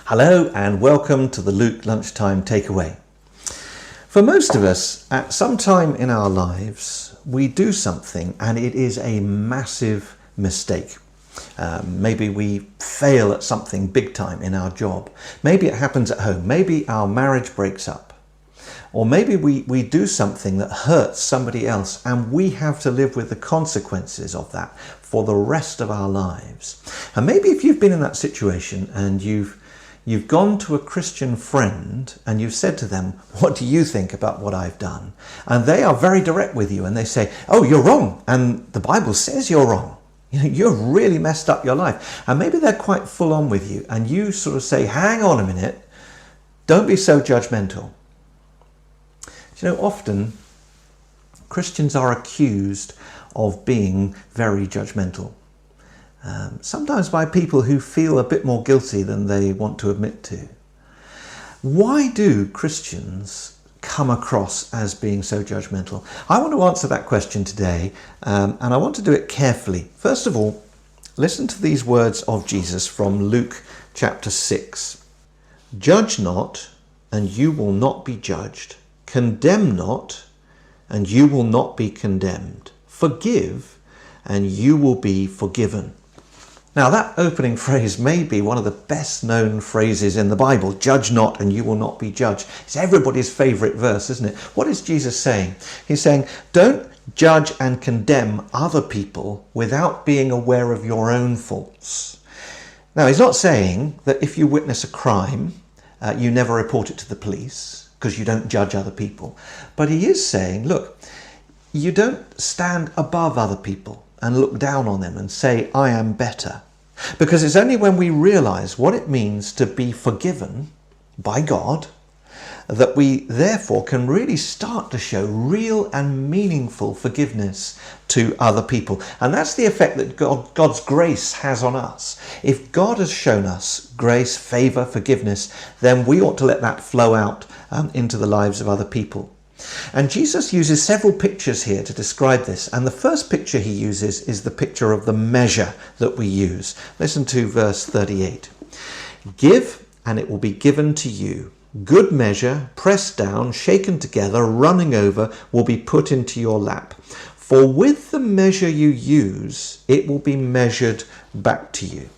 Hello and welcome to the Luke Lunchtime Takeaway. For most of us, at some time in our lives, we do something and it is a massive mistake. Maybe we fail at something big time in our job. Maybe it happens at home. Maybe our marriage breaks up. Or maybe we do something that hurts somebody else and we have to live with the consequences of that for the rest of our lives. And maybe if you've been in that situation and you've gone to a Christian friend and you've said to them, what do you think about what I've done? And they are very direct with you and they say, oh, you're wrong. And the Bible says you're wrong. You've really messed up your life. And maybe they're quite full on with you and you sort of say, hang on a minute, don't be so judgmental. Often Christians are accused of being very judgmental. Sometimes by people who feel a bit more guilty than they want to admit to. Why do Christians come across as being so judgmental? I want to answer that question today, and I want to do it carefully. First of all, listen to these words of Jesus from Luke chapter 6. Judge not, and you will not be judged. Condemn not, and you will not be condemned. Forgive, and you will be forgiven. Now that opening phrase may be one of the best known phrases in the Bible. Judge not and you will not be judged. It's everybody's favourite verse, isn't it? What is Jesus saying? He's saying, don't judge and condemn other people without being aware of your own faults. Now he's not saying that if you witness a crime, you never report it to the police because you don't judge other people. But he is saying, look, you don't stand above other people and look down on them and say, I am better. Because it's only when we realise what it means to be forgiven by God that we therefore can really start to show real and meaningful forgiveness to other people. And that's the effect that God's grace has on us. If God has shown us grace, favour, forgiveness, then we ought to let that flow out into the lives of other people. And Jesus uses several pictures here to describe this. And the first picture he uses is the picture of the measure that we use. Listen to verse 38. Give, and it will be given to you. Good measure, pressed down, shaken together, running over, will be put into your lap. For with the measure you use, it will be measured back to you.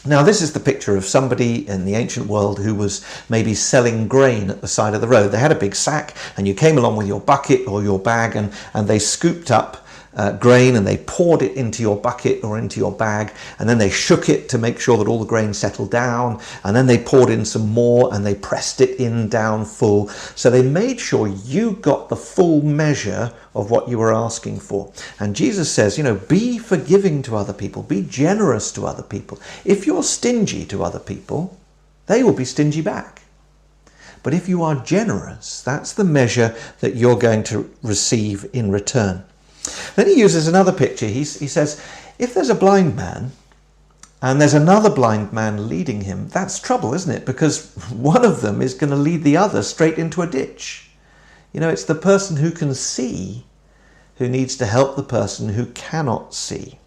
Now this is the picture of somebody in the ancient world who was maybe selling grain at the side of the road. They had a big sack and you came along with your bucket or your bag and they scooped up grain and they poured it into your bucket or into your bag, and then they shook it to make sure that all the grain settled down, and then they poured in some more and they pressed it in down full. So they made sure you got the full measure of what you were asking for. And Jesus says, be forgiving to other people, be generous to other people. If you're stingy to other people, they will be stingy back. But if you are generous, that's the measure that you're going to receive in return. Then he uses another picture. He says, if there's a blind man and there's another blind man leading him, that's trouble, isn't it? Because one of them is going to lead the other straight into a ditch. It's the person who can see who needs to help the person who cannot see.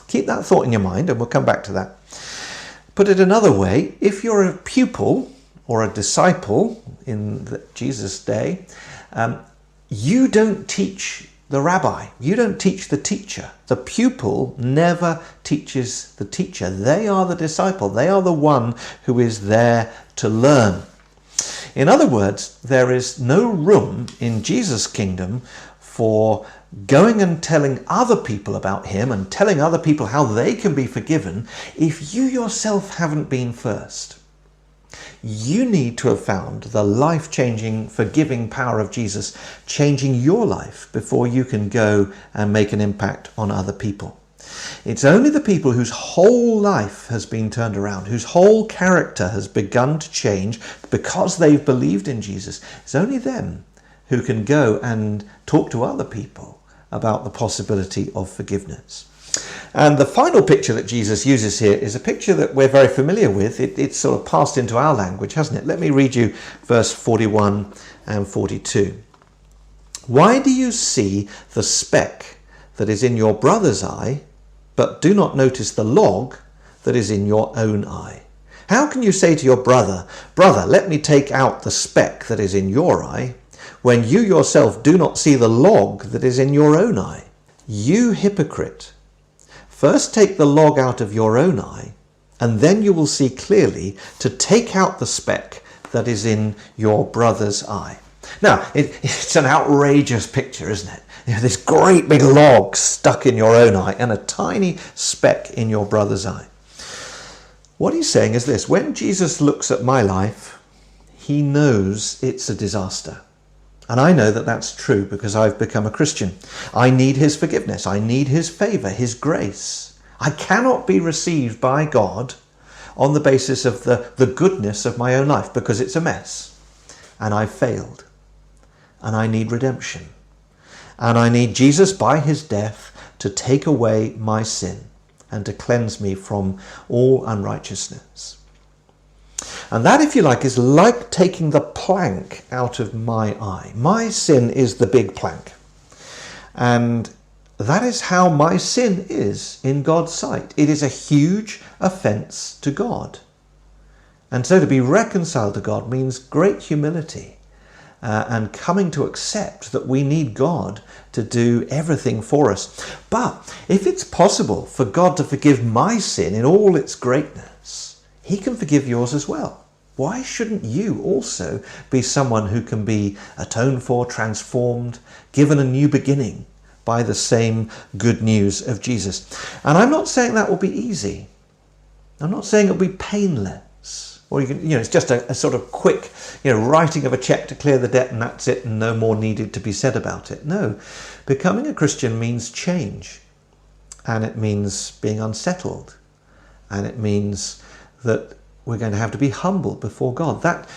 Keep that thought in your mind and we'll come back to that. Put it another way, if you're a pupil or a disciple in Jesus' day, you don't teach the rabbi. You don't teach the teacher. The pupil never teaches the teacher. They are the disciple. They are the one who is there to learn. In other words, there is no room in Jesus' kingdom for going and telling other people about him and telling other people how they can be forgiven if you yourself haven't been first. You need to have found the life-changing, forgiving power of Jesus changing your life before you can go and make an impact on other people. It's only the people whose whole life has been turned around, whose whole character has begun to change because they've believed in Jesus. It's only them who can go and talk to other people about the possibility of forgiveness. And the final picture that Jesus uses here is a picture that we're very familiar with. It's sort of passed into our language, hasn't it? Let me read you verse 41 and 42. Why do you see the speck that is in your brother's eye, but do not notice the log that is in your own eye? How can you say to your brother, Brother, let me take out the speck that is in your eye, when you yourself do not see the log that is in your own eye? You hypocrite! First take the log out of your own eye, and then you will see clearly to take out the speck that is in your brother's eye. Now, it's an outrageous picture, isn't it? You know, this great big log stuck in your own eye and a tiny speck in your brother's eye. What he's saying is this: when Jesus looks at my life, he knows it's a disaster. And I know that that's true because I've become a Christian. I need his forgiveness. I need his favour, his grace. I cannot be received by God on the basis of the goodness of my own life because it's a mess. And I've failed. And I need redemption. And I need Jesus by his death to take away my sin and to cleanse me from all unrighteousness. And that, if you like, is like taking the plank out of my eye. My sin is the big plank. And that is how my sin is in God's sight. It is a huge offence to God. And so to be reconciled to God means great humility and coming to accept that we need God to do everything for us. But if it's possible for God to forgive my sin in all its greatness, he can forgive yours as well. Why shouldn't you also be someone who can be atoned for, transformed, given a new beginning by the same good news of Jesus? And I'm not saying that will be easy. I'm not saying it'll be painless. Or it's just a sort of quick, writing of a check to clear the debt and that's it and no more needed to be said about it. No, becoming a Christian means change. And it means being unsettled. And it means that we're going to have to be humble before God. That,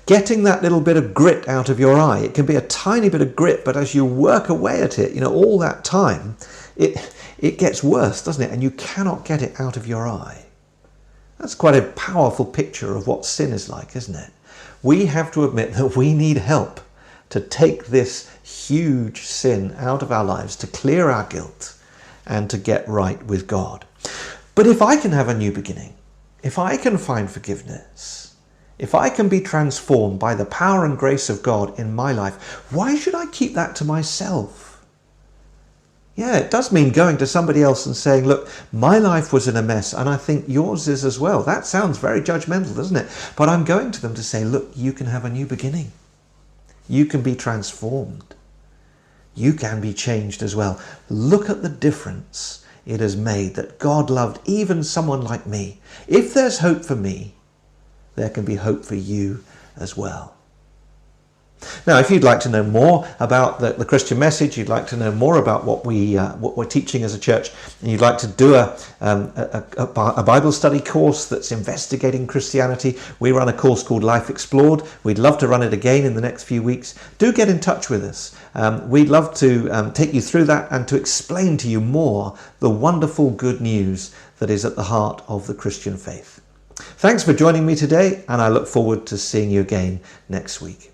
getting that little bit of grit out of your eye, it can be a tiny bit of grit, but as you work away at it, all that time, it gets worse, doesn't it? And you cannot get it out of your eye. That's quite a powerful picture of what sin is like, isn't it? We have to admit that we need help to take this huge sin out of our lives, to clear our guilt and to get right with God. But if I can have a new beginning, if I can find forgiveness, if I can be transformed by the power and grace of God in my life, why should I keep that to myself? Yeah, it does mean going to somebody else and saying, look, my life was in a mess and I think yours is as well. That sounds very judgmental, doesn't it? But I'm going to them to say, look, you can have a new beginning. You can be transformed. You can be changed as well. Look at the difference it has made that God loved even someone like me. If there's hope for me, there can be hope for you as well. Now, if you'd like to know more about the Christian message, you'd like to know more about what we're teaching as a church, and you'd like to do a Bible study course that's investigating Christianity, we run a course called Life Explored. We'd love to run it again in the next few weeks. Do get in touch with us. We'd love to take you through that and to explain to you more the wonderful good news that is at the heart of the Christian faith. Thanks for joining me today, and I look forward to seeing you again next week.